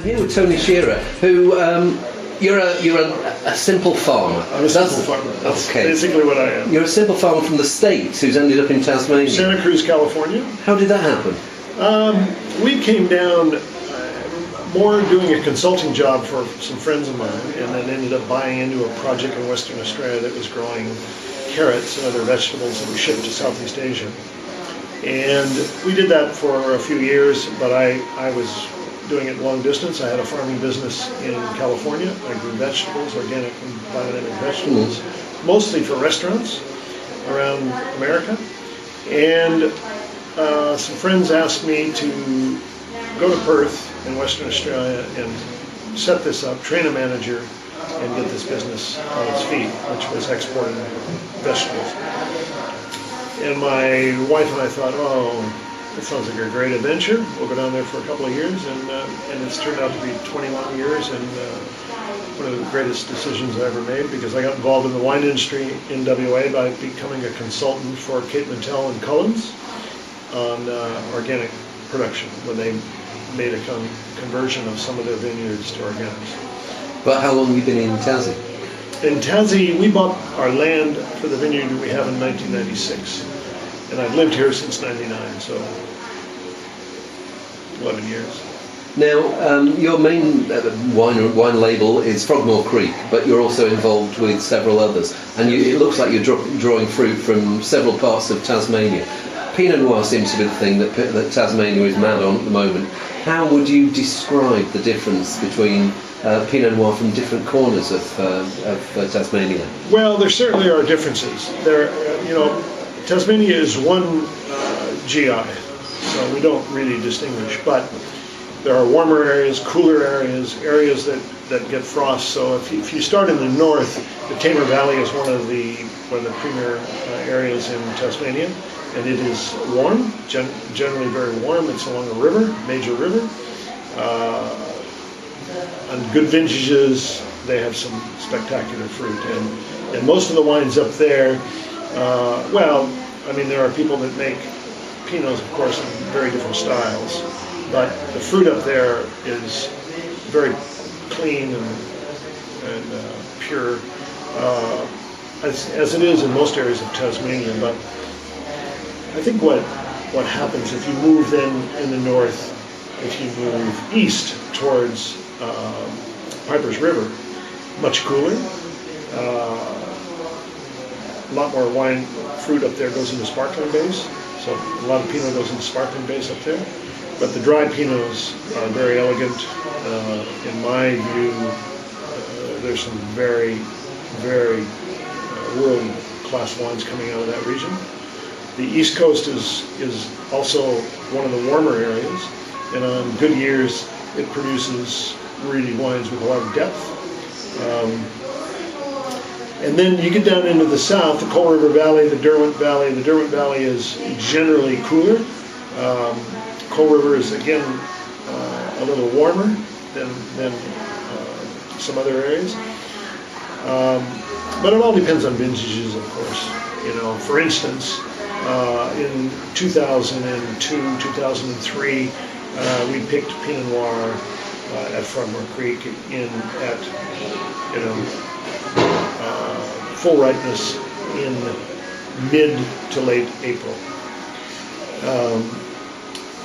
here with Tony Scherer, who you're a simple farmer. I'm a simple farmer. That's basically what I am. You're a simple farmer from the States who's ended up in Tasmania. Santa Cruz, California. How did that happen? We came down more doing a consulting job for some friends of mine, and then ended up buying into a project in Western Australia that was growing carrots and other vegetables that we shipped to Southeast Asia. And we did that for a few years, but I was doing it long distance. I had a farming business in California. I grew vegetables, organic and biodynamic vegetables, mostly for restaurants around America. And some friends asked me to go to Perth in Western Australia and set this up, train a manager, and get this business on its feet, which was exporting vegetables. And my wife and I thought, oh, that sounds like a great adventure. We'll go down there for a couple of years, and it's turned out to be 20 long years, and one of the greatest decisions I ever made, because I got involved in the wine industry in WA by becoming a consultant for Kate Mintel and Cullens on organic production when they made a conversion of some of their vineyards to organics. But how long have you been in Tassie? In Tassie, we bought our land for the vineyard we have in 1996. And I've lived here since 99, so 11 years. Now, your main wine label is Frogmore Creek, but you're also involved with several others. And it looks like you're drawing fruit from several parts of Tasmania. Pinot Noir seems to be the thing that Tasmania is mad on at the moment. How would you describe the difference between Pinot Noir from different corners of Tasmania? Well, there certainly are differences. Tasmania is one GI, so we don't really distinguish. But there are warmer areas, cooler areas, areas that get frost. So if you start in the north, the Tamar Valley is one of the premier areas in Tasmania. And it is warm, generally very warm. It's along a river, major river. On good vintages, they have some spectacular fruit. And most of the wines up there, there are people that make Pinots, of course, in very different styles. But the fruit up there is very clean and pure, as it is in most areas of Tasmania. But I think what happens if you move then in the north, if you move east towards Piper's River, much cooler. A lot more wine fruit up there goes into sparkling base, so a lot of Pinot goes into sparkling base up there. But the dry Pinots are very elegant. In my view, there's some very, very world-class wines coming out of that region. The East Coast is also one of the warmer areas, and on good years it produces really wines with a lot of depth. And then you get down into the south, the Coal River Valley, the Derwent Valley. The Derwent Valley is generally cooler. Coal River is again a little warmer than some other areas. But it all depends on vintages, of course. For instance, in 2002, 2003, we picked Pinot Noir at Frogmore Creek at full ripeness in mid to late April.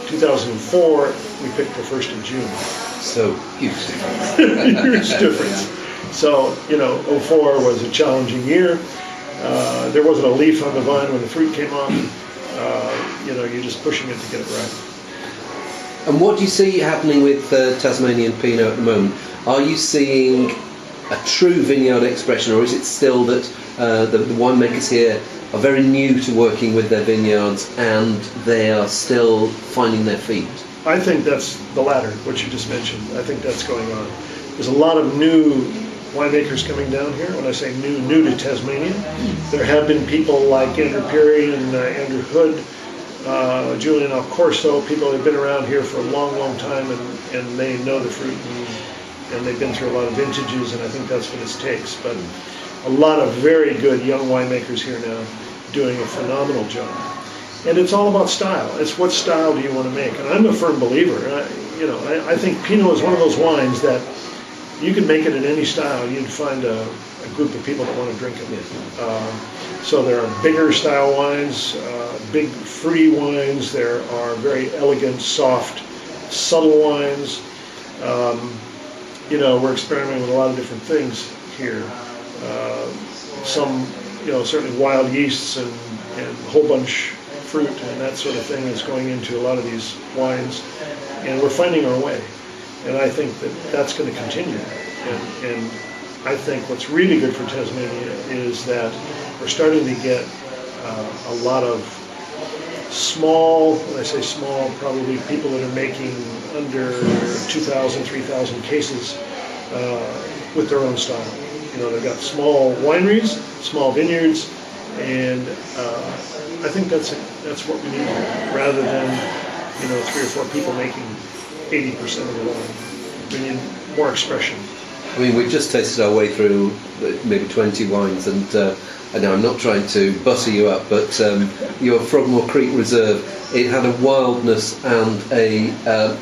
2004, we picked the 1st of June. So huge difference. Huge difference. So 04 was a challenging year. There wasn't a leaf on the vine when the fruit came off. You're just pushing it to get it right. And what do you see happening with Tasmanian Pinot at the moment? Are you seeing a true vineyard expression, or is it still that the winemakers here are very new to working with their vineyards and they are still finding their feet? I think that's the latter, what you just mentioned. I think that's going on. There's a lot of new winemakers coming down here. When I say new to Tasmania, there have been people like Andrew Peary and Andrew Hood, Julian Alcorso, people that have been around here for a long, long time, and they know the fruit, and they've been through a lot of vintages, and I think that's what it takes. But a lot of very good young winemakers here now doing a phenomenal job. And it's all about style. It's what style do you want to make? And I'm a firm believer. I think Pinot is one of those wines that you can make it in any style. You'd find a group of people that want to drink it. So there are bigger style wines, big fruity wines. There are very elegant, soft, subtle wines. We're experimenting with a lot of different things here. Some, certainly wild yeasts and whole bunch fruit and that sort of thing is going into a lot of these wines, and we're finding our way. And I think that that's going to continue. And I think what's really good for Tasmania is that we're starting to get a lot of small, when I say small, probably people that are making under 2,000, 3,000 cases with their own style. They've got small wineries, small vineyards, and I think that's what we need rather than 3 or 4 people making 80% of the wine. We need more expression. I mean, we've just tasted our way through maybe 20 wines, and now I'm not trying to butter you up, but your Frogmore Creek Reserve, it had a wildness and a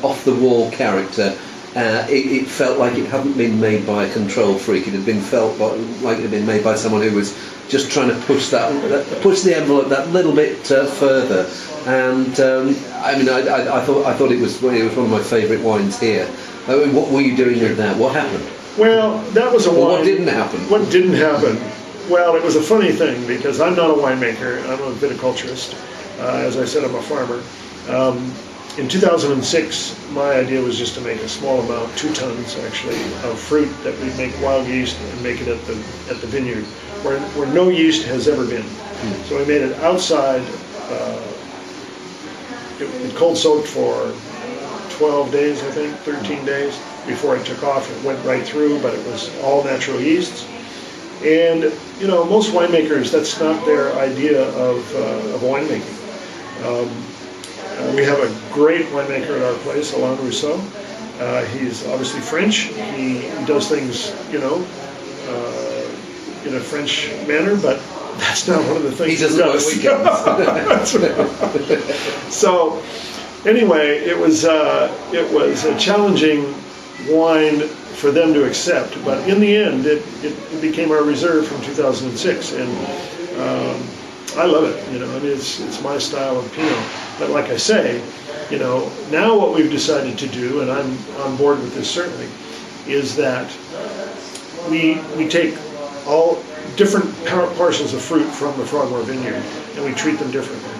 off-the-wall character. It felt like it hadn't been made by a control freak. It had been felt like it had been made by someone who was just trying to push the envelope that little bit further. And I thought it was one of my favourite wines here. What were you doing with that? What happened? Well, that was a wine. What didn't happen? What didn't happen? Well, it was a funny thing because I'm not a winemaker. I'm a viticulturist. As I said, I'm a farmer. In 2006, my idea was just to make a small amount, 2 tons actually, of fruit that we'd make wild yeast and make it at the vineyard, where no yeast has ever been. So we made it outside. It cold soaked for 12 days, I think, 13 days before it took off. It went right through, but it was all natural yeasts. And most winemakers, that's not their idea of winemaking. We have a great winemaker at our place, Alain Rousseau. He's obviously French. He does things, in a French manner, but that's not one of the things he does. That's right. So, anyway, it was a challenging wine for them to accept, but in the end, it became our reserve from 2006, and I love it. It's my style of Pinot. But like I say, now what we've decided to do, and I'm on board with this certainly, is that we take all different parcels of fruit from the Frogmore Vineyard, and we treat them differently.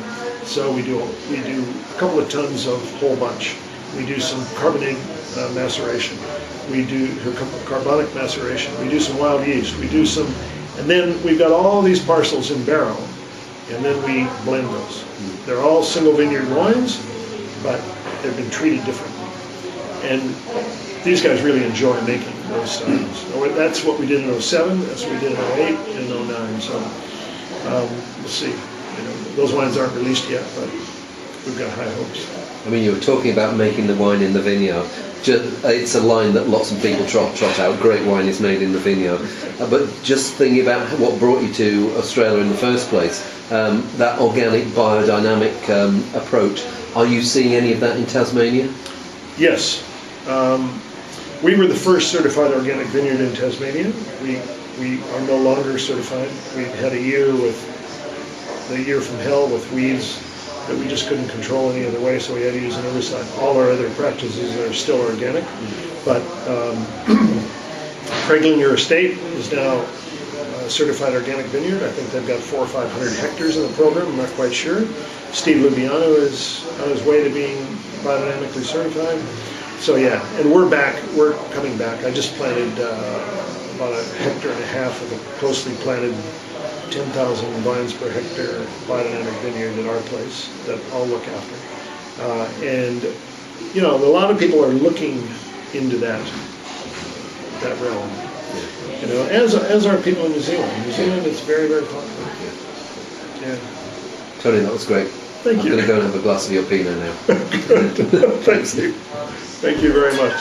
So we do a couple of tons of whole bunch. We do some carbonate maceration. We do carbonic maceration. We do some wild yeast. We do some, and then we've got all these parcels in barrel, and then we blend those. They're all single vineyard wines, but they've been treated differently. And these guys really enjoy making those styles. So that's what we did in 07, that's what we did in 08 and 09. So we'll see. Those wines aren't released yet, but we've got high hopes. I mean, you were talking about making the wine in the vineyard. It's a line that lots of people trot out. Great wine is made in the vineyard. But just thinking about what brought you to Australia in the first place, that organic biodynamic approach, are you seeing any of that in Tasmania? Yes. We were the first certified organic vineyard in Tasmania. We are no longer certified. We had a year from hell with weeds that we just couldn't control any other way, so we had to use an herbicide. All our other practices are still organic, but Craiglinger Estate is now a certified organic vineyard. I think they've got 400 or 500 hectares in the program, I'm not quite sure. Steve Lubiano is on his way to being biodynamically certified. So yeah, and we're coming back. I just planted about 1.5 hectares of a closely planted 10,000 vines per hectare biodynamic vineyard at our place that I'll look after. And a lot of people are looking into that realm. As are people in New Zealand. New Zealand, it's very, very popular. Yeah. Tony, that was great. Thank you. I'm going to go and have a glass of your Pinot now. Good. Thank you. Thank you very much.